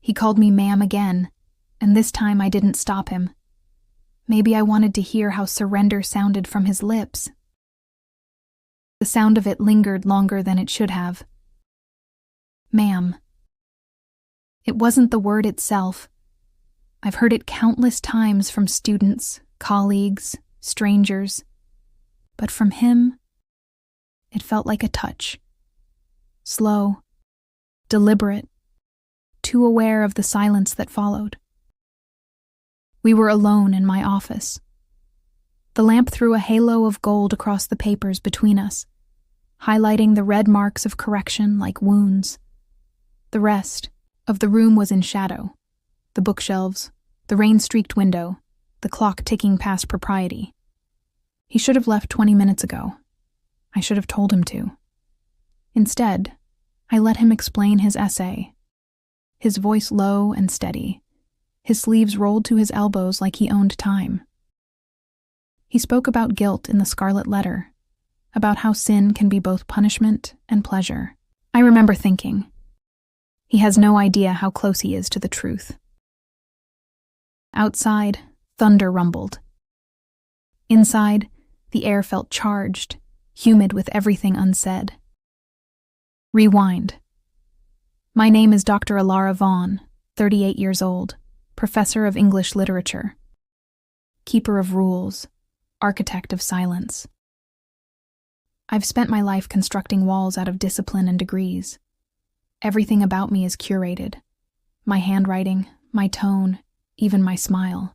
He called me ma'am again, and this time I didn't stop him. Maybe I wanted to hear how surrender sounded from his lips. The sound of it lingered longer than it should have. Ma'am. It wasn't the word itself. I've heard it countless times from students, colleagues, strangers. But from him, it felt like a touch. Slow, deliberate, too aware of the silence that followed. We were alone in my office. The lamp threw a halo of gold across the papers between us, highlighting the red marks of correction like wounds. The rest of the room was in shadow. The bookshelves, the rain-streaked window, the clock ticking past propriety. He should have left 20 minutes ago. I should have told him to. Instead, I let him explain his essay. His voice low and steady, his sleeves rolled to his elbows like he owned time. He spoke about guilt in the Scarlet Letter, about how sin can be both punishment and pleasure. I remember thinking, he has no idea how close he is to the truth. Outside, thunder rumbled. Inside, the air felt charged, humid with everything unsaid. Rewind. My name is Dr. Alara Vaughn, 38 years old, professor of English literature, keeper of rules, architect of silence. I've spent my life constructing walls out of discipline and degrees. Everything about me is curated. My handwriting, my tone, even my smile.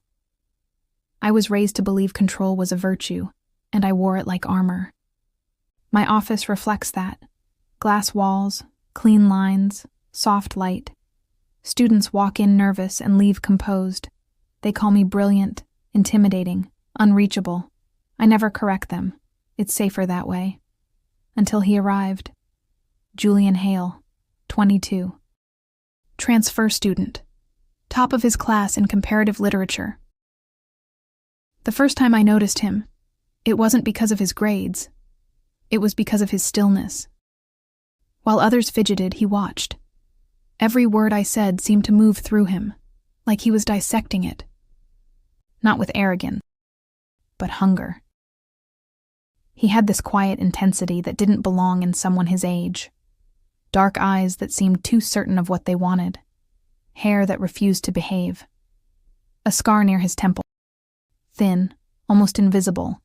I was raised to believe control was a virtue, and I wore it like armor. My office reflects that. Glass walls, clean lines, soft light. Students walk in nervous and leave composed. They call me brilliant, intimidating, unreachable. I never correct them. It's safer that way. Until he arrived. Julian Hale, 22. Transfer student. Top of his class in comparative literature. The first time I noticed him, it wasn't because of his grades. It was because of his stillness. While others fidgeted, he watched. Every word I said seemed to move through him, like he was dissecting it. Not with arrogance, but hunger. He had this quiet intensity that didn't belong in someone his age. Dark eyes that seemed too certain of what they wanted. Hair that refused to behave. A scar near his temple. Thin, almost invisible,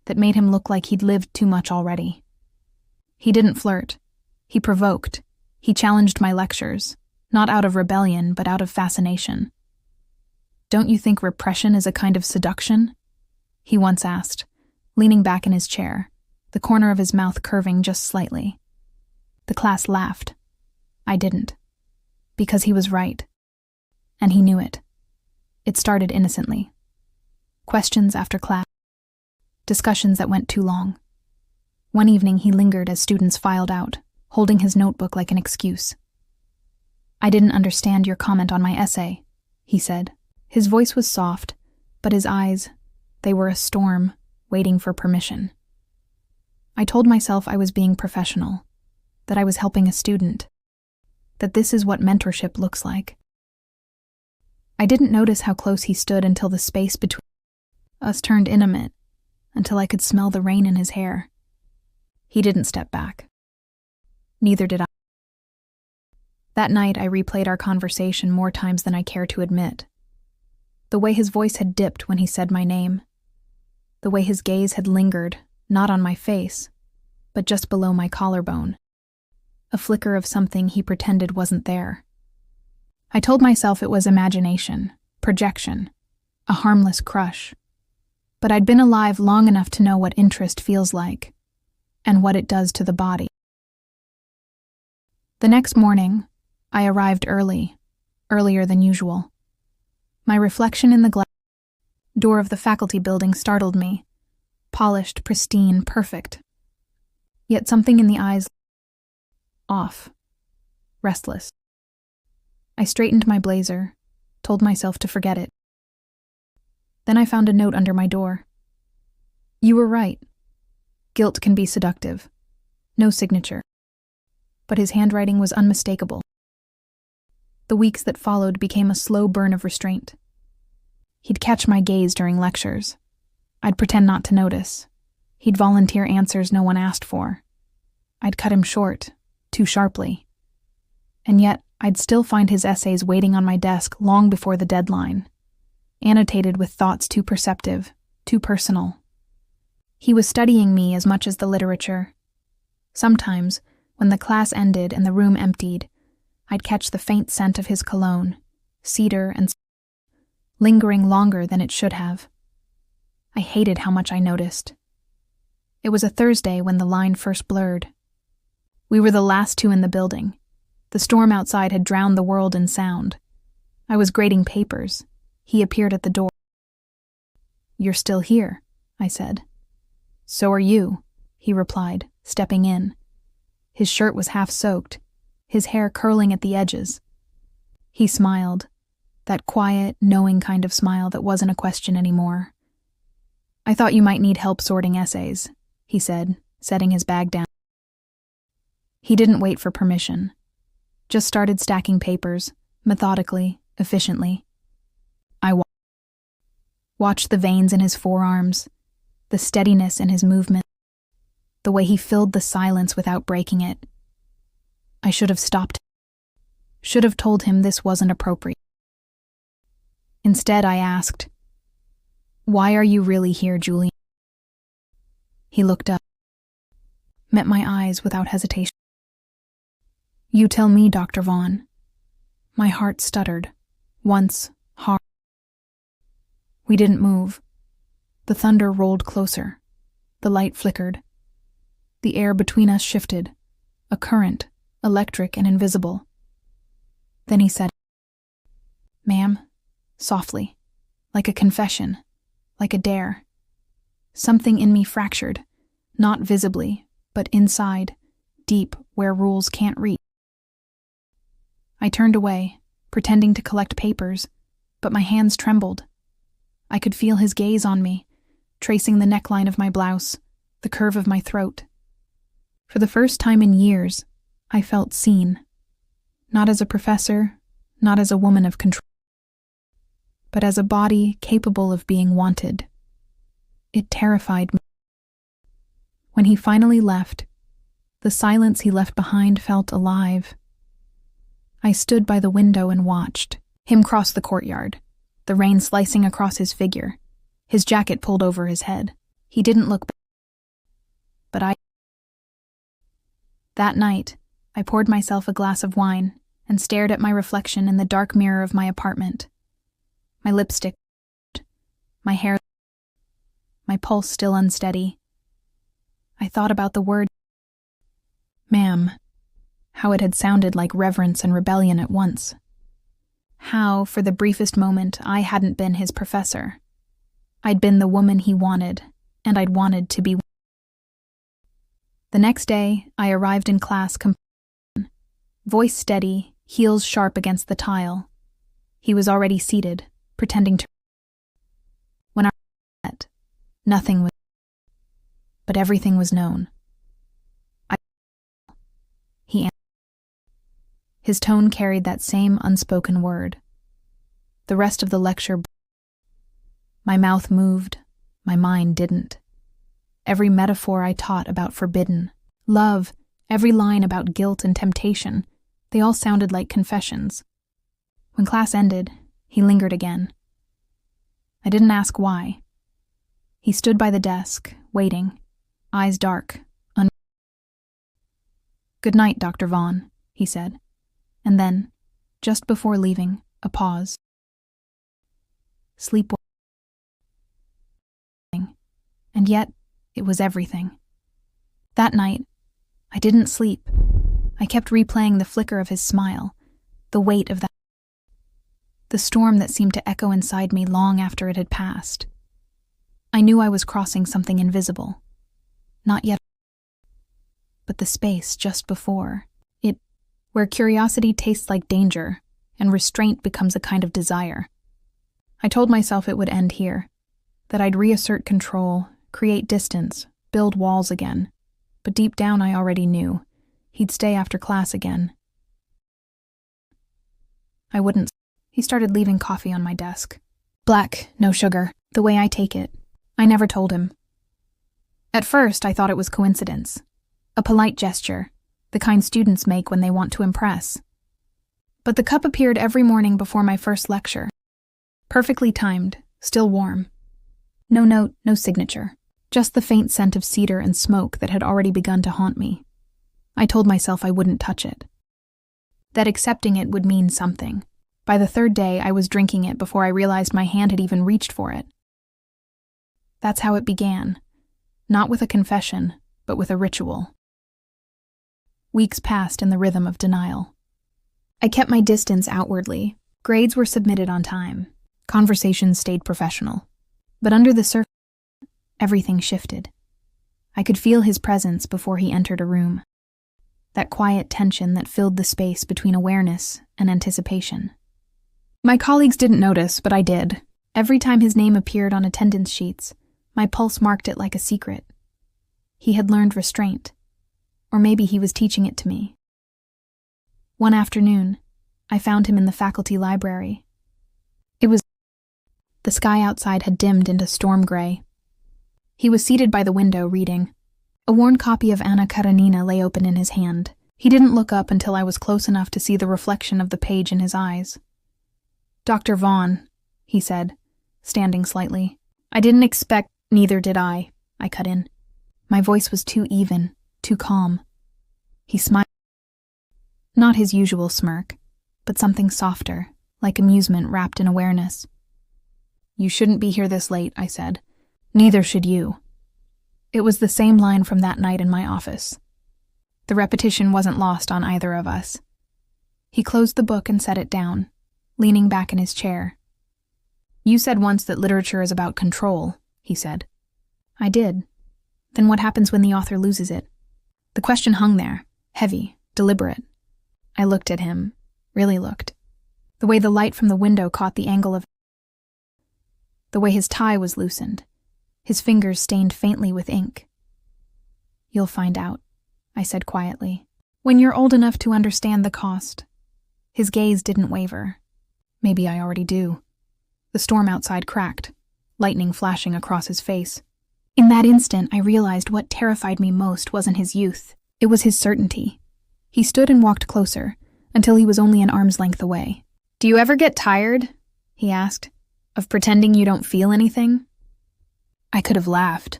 that made him look like he'd lived too much already. He didn't flirt. He provoked. He challenged my lectures, not out of rebellion, but out of fascination. Don't you think repression is a kind of seduction? He once asked, leaning back in his chair, the corner of his mouth curving just slightly. The class laughed. I didn't. Because he was right. And he knew it. It started innocently. Questions after class. Discussions that went too long. One evening he lingered as students filed out, holding his notebook like an excuse. I didn't understand your comment on my essay, he said. His voice was soft, but his eyes, they were a storm, waiting for permission. I told myself I was being professional, that I was helping a student, that this is what mentorship looks like. I didn't notice how close he stood until the space between us turned intimate, until I could smell the rain in his hair. He didn't step back. Neither did I. That night, I replayed our conversation more times than I care to admit. The way his voice had dipped when he said my name. The way his gaze had lingered, not on my face, but just below my collarbone. A flicker of something he pretended wasn't there. I told myself it was imagination, projection, a harmless crush. But I'd been alive long enough to know what interest feels like, and what it does to the body. The next morning, I arrived early, earlier than usual. My reflection in the glass door of the faculty building startled me. Polished, pristine, perfect. Yet something in the eyes off, restless. I straightened my blazer, told myself to forget it. Then I found a note under my door. You were right. Guilt can be seductive. No signature. But his handwriting was unmistakable. The The weeks that followed became a slow burn of restraint. He'd catch my gaze during lectures. I'd pretend not to notice. He'd volunteer answers no one asked for. I'd cut him short, too sharply. And yet, I'd still find his essays waiting on my desk long before the deadline, annotated with thoughts too perceptive, too personal. He was studying me as much as the literature. Sometimes, when the class ended and the room emptied, I'd catch the faint scent of his cologne, cedar and lingering longer than it should have. I hated how much I noticed. It was a Thursday when the line first blurred. We were the last two in the building. The storm outside had drowned the world in sound. I was grading papers. He appeared at the door. "You're still here," I said. "So are you," he replied, stepping in. His shirt was half soaked, his hair curling at the edges. He smiled, that quiet, knowing kind of smile that wasn't a question anymore. "I thought you might need help sorting essays," he said, setting his bag down. He didn't wait for permission. Just started stacking papers, methodically, efficiently. I watched the veins in his forearms, the steadiness in his movement, the way he filled the silence without breaking it. I should have stopped. Should have told him this wasn't appropriate. Instead, I asked, "Why are you really here, Julian?" He looked up, met my eyes without hesitation. "You tell me, Dr. Vaughn." My heart stuttered, once, hard. We didn't move. The thunder rolled closer. The light flickered. The air between us shifted, a current, electric and invisible. Then he said, "Ma'am," softly, like a confession, like a dare. Something in me fractured, not visibly, but inside, deep where rules can't reach. I turned away, pretending to collect papers, but my hands trembled. I could feel his gaze on me, tracing the neckline of my blouse, the curve of my throat. For the first time in years, I felt seen. Not as a professor, not as a woman of control, but as a body capable of being wanted. It terrified me. When he finally left, the silence he left behind felt alive. I stood by the window and watched him cross the courtyard, the rain slicing across his figure, his jacket pulled over his head. He didn't look back. But that night, I poured myself a glass of wine and stared at my reflection in the dark mirror of my apartment. My lipstick, my hair, my pulse still unsteady. I thought about the word, "ma'am," how it had sounded like reverence and rebellion at once. How, for the briefest moment, I hadn't been his professor. I'd been the woman he wanted, and I'd wanted to be. The next day, I arrived in class voice steady, heels sharp against the tile. He was already seated, pretending to. When I met, nothing was, but everything was known. He answered. His tone carried that same unspoken word. The rest of the lecture, my mouth moved, my mind didn't. Every metaphor I taught about forbidden, love, every line about guilt and temptation, they all sounded like confessions. When class ended, he lingered again. I didn't ask why. He stood by the desk, waiting, eyes dark, "Good night, Dr. Vaughn," he said. And then, just before leaving, a pause. Sleep well. And yet, it was everything. That night, I didn't sleep. I kept replaying the flicker of his smile, the weight of that, the storm that seemed to echo inside me long after it had passed. I knew I was crossing something invisible. Not yet, but the space just before it, where curiosity tastes like danger and restraint becomes a kind of desire. I told myself it would end here, that I'd reassert control, create distance, build walls again. But deep down I already knew he'd stay after class again. I wouldn't. He started leaving coffee on my desk. Black, no sugar, the way I take it. I never told him. At first, I thought it was coincidence. A polite gesture, the kind students make when they want to impress. But the cup appeared every morning before my first lecture. Perfectly timed, still warm. No note, no signature. Just the faint scent of cedar and smoke that had already begun to haunt me. I told myself I wouldn't touch it. That accepting it would mean something. By the third day, I was drinking it before I realized my hand had even reached for it. That's how it began. Not with a confession, but with a ritual. Weeks passed in the rhythm of denial. I kept my distance outwardly. Grades were submitted on time. Conversations stayed professional. But under the surface, everything shifted. I could feel his presence before he entered a room. That quiet tension that filled the space between awareness and anticipation. My colleagues didn't notice, but I did. Every time his name appeared on attendance sheets, my pulse marked it like a secret. He had learned restraint. Or maybe he was teaching it to me. One afternoon, I found him in the faculty library. The sky outside had dimmed into storm gray. He was seated by the window reading. A worn copy of Anna Karenina lay open in his hand. He didn't look up until I was close enough to see the reflection of the page in his eyes. "Dr. Vaughn," he said, standing slightly. "I didn't expect—" "Neither did I cut in. My voice was too even, too calm. He smiled. Not his usual smirk, but something softer, like amusement wrapped in awareness. "You shouldn't be here this late," I said. "Neither should you." It was the same line from that night in my office. The repetition wasn't lost on either of us. He closed the book and set it down, leaning back in his chair. "You said once that literature is about control," he said. I did. Then what happens when the author loses it? The question hung there, heavy, deliberate. I looked at him, really looked. The way the light from the window caught the angle of the way his tie was loosened, his fingers stained faintly with ink. "You'll find out," I said quietly, "when you're old enough to understand the cost." His gaze didn't waver. Maybe I already do. The storm outside cracked, lightning flashing across his face. In that instant, I realized what terrified me most wasn't his youth. It was his certainty. He stood and walked closer, until he was only an arm's length away. "Do you ever get tired," he asked, "of pretending you don't feel anything?" I could have laughed.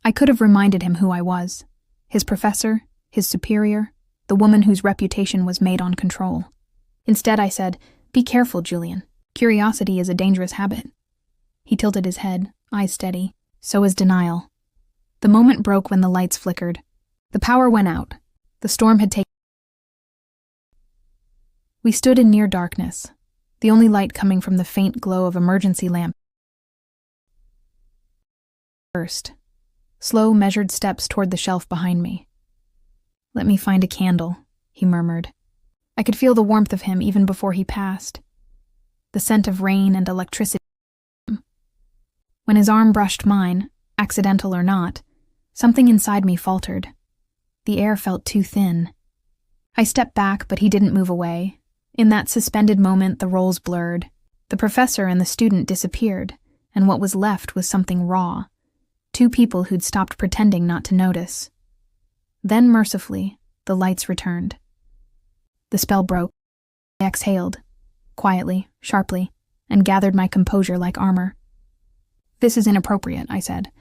I could have reminded him who I was. His professor, his superior, the woman whose reputation was made on control. Instead, I said, "Be careful, Julian. Curiosity is a dangerous habit." He tilted his head, eyes steady. So is denial. The moment broke when the lights flickered. The power went out. The storm had taken. We stood in near darkness, the only light coming from the faint glow of emergency lamp. First, slow, measured steps toward the shelf behind me. "Let me find a candle," he murmured. I could feel the warmth of him even before he passed. The scent of rain and electricity. When his arm brushed mine, accidental or not, something inside me faltered. The air felt too thin. I stepped back, but he didn't move away. In that suspended moment, the roles blurred. The professor and the student disappeared, and what was left was something raw. Two people who'd stopped pretending not to notice. Then, mercifully, the lights returned. The spell broke. I exhaled, quietly, sharply, and gathered my composure like armor. "This is inappropriate," I said.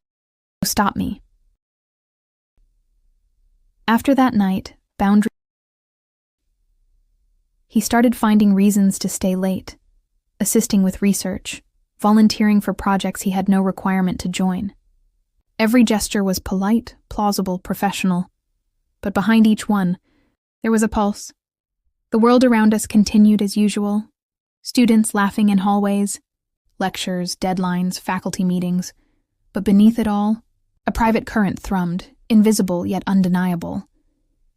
"Stop me." After that night, he started finding reasons to stay late, assisting with research, volunteering for projects he had no requirement to join. Every gesture was polite, plausible, professional, but behind each one, there was a pulse. The world around us continued as usual, students laughing in hallways, lectures, deadlines, faculty meetings, but beneath it all, a private current thrummed, invisible yet undeniable.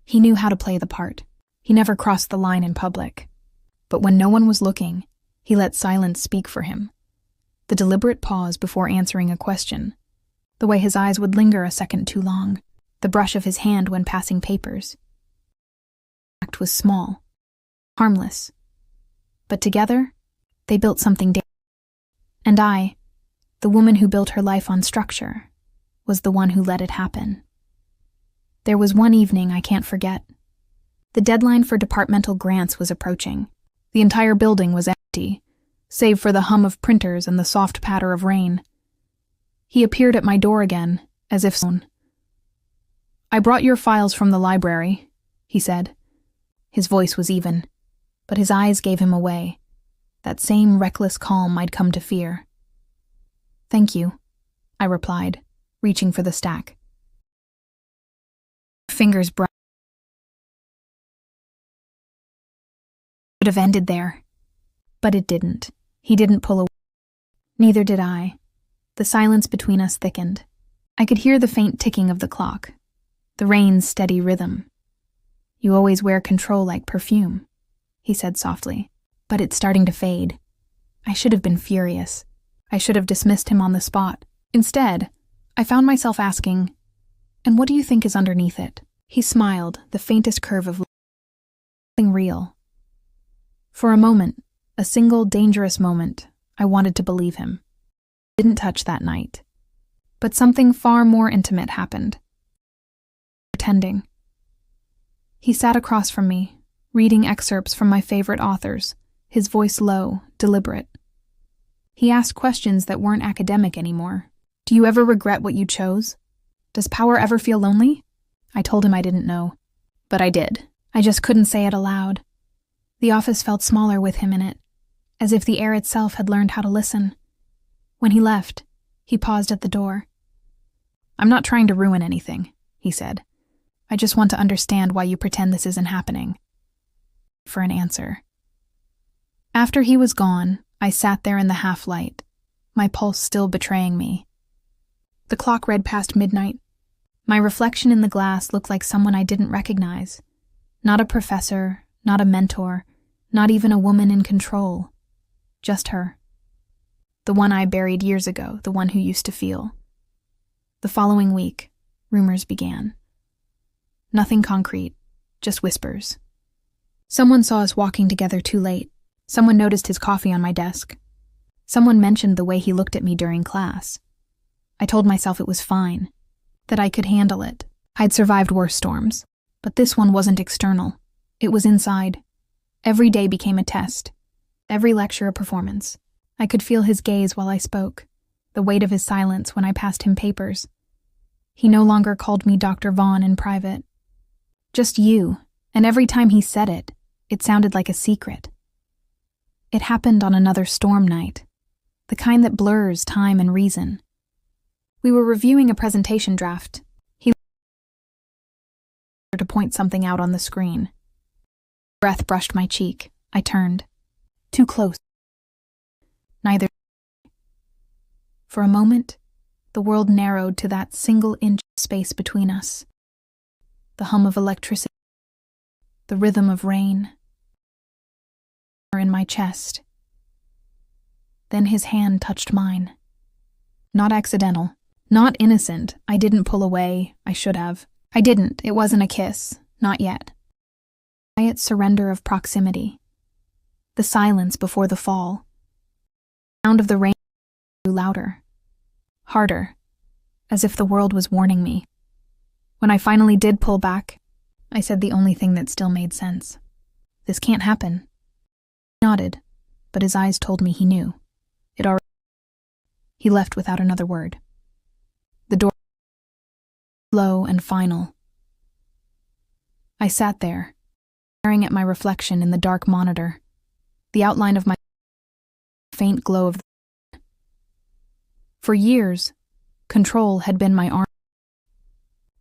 He knew how to play the part. He never crossed the line in public. But when no one was looking, he let silence speak for him. The deliberate pause before answering a question, the way his eyes would linger a second too long, the brush of his hand when passing papers. The act was small, harmless, But together, they built something dangerous. And I, the woman who built her life on structure, was the one who let it happen. There was one evening I can't forget. The deadline for departmental grants was approaching. The entire building was empty, save for the hum of printers and the soft patter of rain. He appeared at my door again, as if soon. "I brought your files from the library," he said. His voice was even, but his eyes gave him away. That same reckless calm I'd come to fear. "Thank you," I replied, reaching for the stack. Fingers bright. Could have ended there. But it didn't. He didn't pull away. Neither did I. The silence between us thickened. I could hear the faint ticking of the clock, the rain's steady rhythm. "You always wear control like perfume," he said softly. "But it's starting to fade." I should have been furious. I should have dismissed him on the spot. Instead, I found myself asking, "And what do you think is underneath it?" He smiled, the faintest curve of something real. For a moment, a single dangerous moment, I wanted to believe him. I didn't touch that night. But something far more intimate happened. Pretending. He sat across from me, reading excerpts from my favorite authors, his voice low, deliberate. He asked questions that weren't academic anymore. "Do you ever regret what you chose? Does power ever feel lonely?" I told him I didn't know. But I did. I just couldn't say it aloud. The office felt smaller with him in it, as if the air itself had learned how to listen. When he left, he paused at the door. "I'm not trying to ruin anything," he said. "I just want to understand why you pretend this isn't happening." For an answer. After he was gone, I sat there in the half-light, my pulse still betraying me. The clock read past midnight. My reflection in the glass looked like someone I didn't recognize. Not a professor, not a mentor, not even a woman in control. Just her. The one I buried years ago, the one who used to feel. The following week, rumors began. Nothing concrete, just whispers. Someone saw us walking together too late. Someone noticed his coffee on my desk. Someone mentioned the way he looked at me during class. I told myself it was fine, that I could handle it. I'd survived worse storms. But this one wasn't external. It was inside. Every day became a test. Every lecture a performance. I could feel his gaze while I spoke, the weight of his silence when I passed him papers. He no longer called me Dr. Vaughn in private. Just you, and every time he said it, it sounded like a secret. It happened on another storm night, the kind that blurs time and reason. We were reviewing a presentation draft. He to point something out on the screen. Breath brushed my cheek. I turned. Too close. Neither. For a moment, the world narrowed to that single inch of space between us. The hum of electricity, the rhythm of rain, in my chest. Then his hand touched mine. Not accidental, not innocent. I didn't pull away. I should have. I didn't. It wasn't a kiss. Not yet. Quiet surrender of proximity. The silence before the fall. The sound of the rain grew louder, harder, as if the world was warning me. When I finally did pull back, I said the only thing that still made sense. "This can't happen." He nodded, but his eyes told me he knew. It already. He left without another word. The door slow and final. I sat there, staring at my reflection in the dark monitor, the outline of my faint glow of the. For years, control had been my arm.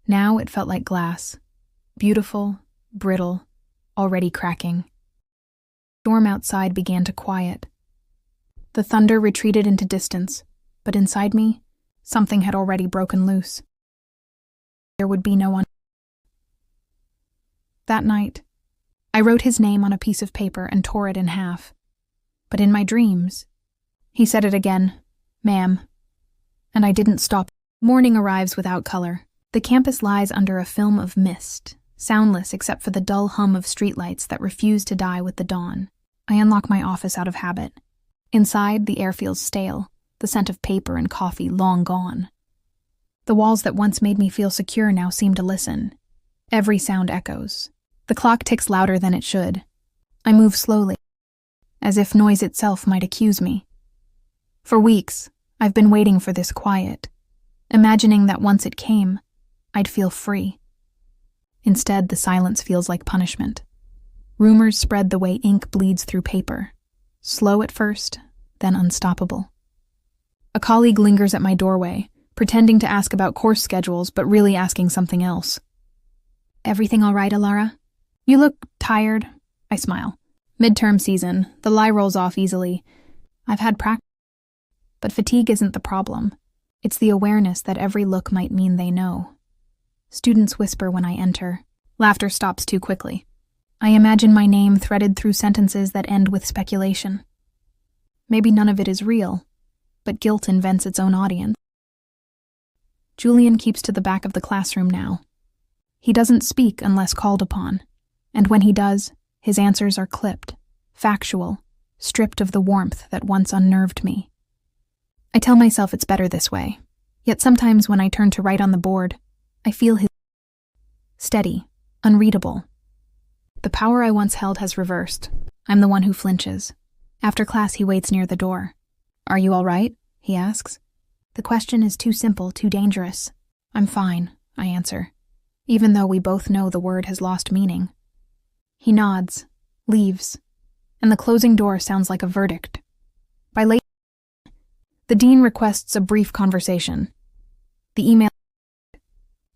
Now it felt like glass, beautiful, brittle, already cracking. The storm outside began to quiet. The thunder retreated into distance, but inside me, something had already broken loose. There would be no one. That night, I wrote his name on a piece of paper and tore it in half. But in my dreams, he said it again, "Ma'am." And I didn't stop. Morning arrives without color. The campus lies under a film of mist, soundless except for the dull hum of streetlights that refuse to die with the dawn. I unlock my office out of habit. Inside, the air feels stale, the scent of paper and coffee long gone. The walls that once made me feel secure now seem to listen. Every sound echoes. The clock ticks louder than it should. I move slowly, as if noise itself might accuse me. For weeks, I've been waiting for this quiet, imagining that once it came, I'd feel free. Instead, the silence feels like punishment. Rumors spread the way ink bleeds through paper, slow at first, then unstoppable. A colleague lingers at my doorway, pretending to ask about course schedules, but really asking something else. "Everything all right, Alara? You look tired." I smile. Midterm season, the lie rolls off easily. I've had practice. But fatigue isn't the problem. It's the awareness that every look might mean they know. Students whisper when I enter. Laughter stops too quickly. I imagine my name threaded through sentences that end with speculation. Maybe none of it is real, but guilt invents its own audience. Julian keeps to the back of the classroom now. He doesn't speak unless called upon, and when he does, his answers are clipped, factual, stripped of the warmth that once unnerved me. I tell myself it's better this way, yet sometimes when I turn to write on the board, I feel his steady, unreadable. The power I once held has reversed. I'm the one who flinches. After class, he waits near the door. "Are you all right?" he asks. The question is too simple, too dangerous. "I'm fine," I answer, even though we both know the word has lost meaning. He nods, leaves, and the closing door sounds like a verdict. By late, the dean requests a brief conversation. The email.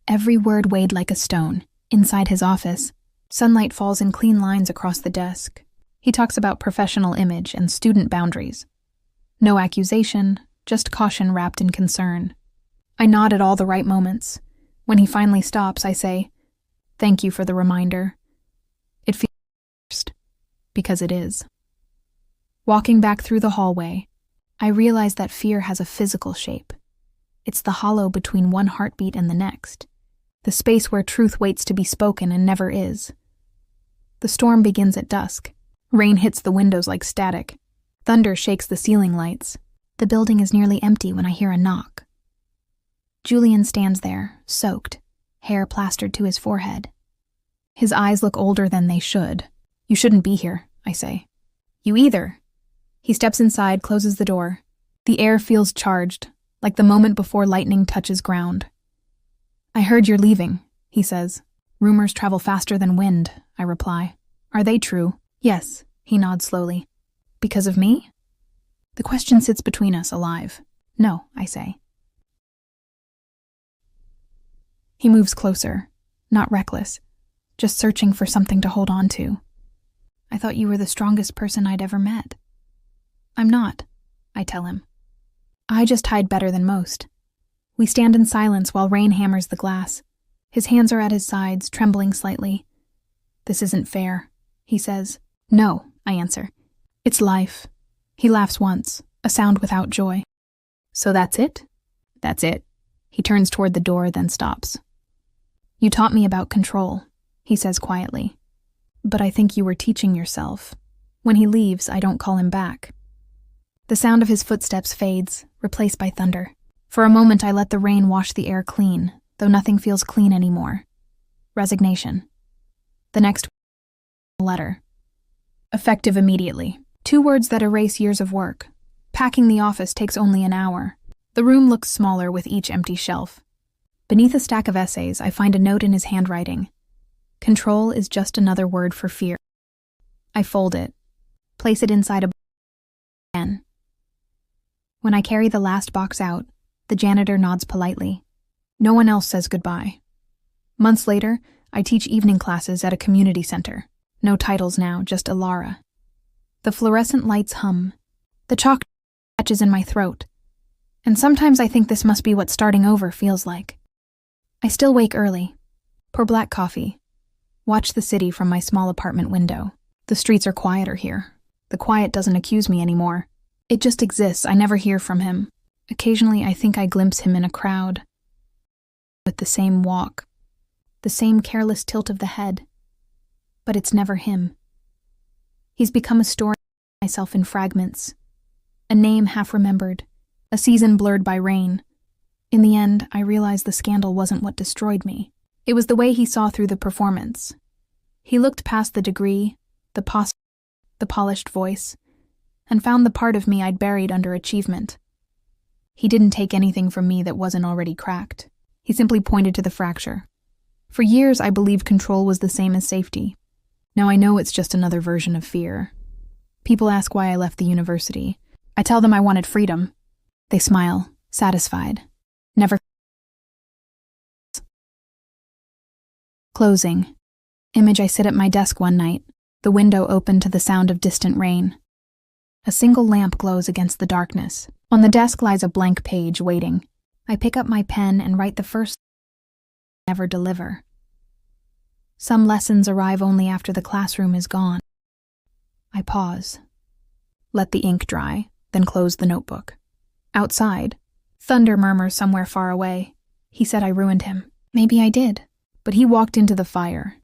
Every word weighed like a stone. Inside his office, sunlight falls in clean lines across the desk. He talks about professional image and student boundaries. No accusation, just caution wrapped in concern. I nod at all the right moments. When he finally stops, I say, "Thank you for the reminder." It feels worst, because it is. Walking back through the hallway, I realize that fear has a physical shape. It's the hollow between one heartbeat and the next, the space where truth waits to be spoken and never is. The storm begins at dusk. Rain hits the windows like static. Thunder shakes the ceiling lights. The building is nearly empty when I hear a knock. Julian stands there, soaked, hair plastered to his forehead. His eyes look older than they should. "You shouldn't be here," I say. "You either." He steps inside, closes the door. The air feels charged, like the moment before lightning touches ground. "I heard you're leaving," he says. "Rumors travel faster than wind," I reply. "Are they true?" "Yes," he nods slowly. "Because of me?" The question sits between us, alive. "No," I say. He moves closer, not reckless, just searching for something to hold on to. "I thought you were the strongest person I'd ever met." "I'm not," I tell him. "I just hide better than most." We stand in silence while rain hammers the glass. His hands are at his sides, trembling slightly. "This isn't fair," he says. "No," I answer. "It's life." He laughs once, a sound without joy. "So that's it?" "That's it." He turns toward the door, then stops. "You taught me about control," he says quietly. "But I think you were teaching yourself. When he leaves, I don't call him back." The sound of his footsteps fades, replaced by thunder. For a moment, I let the rain wash the air clean, though nothing feels clean anymore. Resignation. The next letter. Effective immediately. 2 words that erase years of work. Packing the office takes only an hour. The room looks smaller with each empty shelf. Beneath a stack of essays, I find a note in his handwriting. Control is just another word for fear. I fold it, place it inside a again. When I carry the last box out, the janitor nods politely. No one else says goodbye. Months later, I teach evening classes at a community center. No titles now, just Alara. The fluorescent lights hum. The chalk catches in my throat. And sometimes I think this must be what starting over feels like. I still wake early, pour black coffee, watch the city from my small apartment window. The streets are quieter here. The quiet doesn't accuse me anymore. It just exists. I never hear from him. Occasionally I think I glimpse him in a crowd. With the same walk, the same careless tilt of the head. But it's never him. He's become a story myself in fragments. A name half-remembered, a season blurred by rain. In the end, I realized the scandal wasn't what destroyed me. It was the way he saw through the performance. He looked past the degree, the polished voice, and found the part of me I'd buried under achievement. He didn't take anything from me that wasn't already cracked. He simply pointed to the fracture. For years, I believed control was the same as safety. Now I know it's just another version of fear. People ask why I left the university. I tell them I wanted freedom. They smile, satisfied. Never. Closing. Image: I sit at my desk one night, the window open to the sound of distant rain. A single lamp glows against the darkness. On the desk lies a blank page waiting. I pick up my pen and write the first never deliver. Some lessons arrive only after the classroom is gone. I pause, let the ink dry, then close the notebook. Outside, thunder murmurs somewhere far away. He said I ruined him. Maybe I did. But he walked into the fire,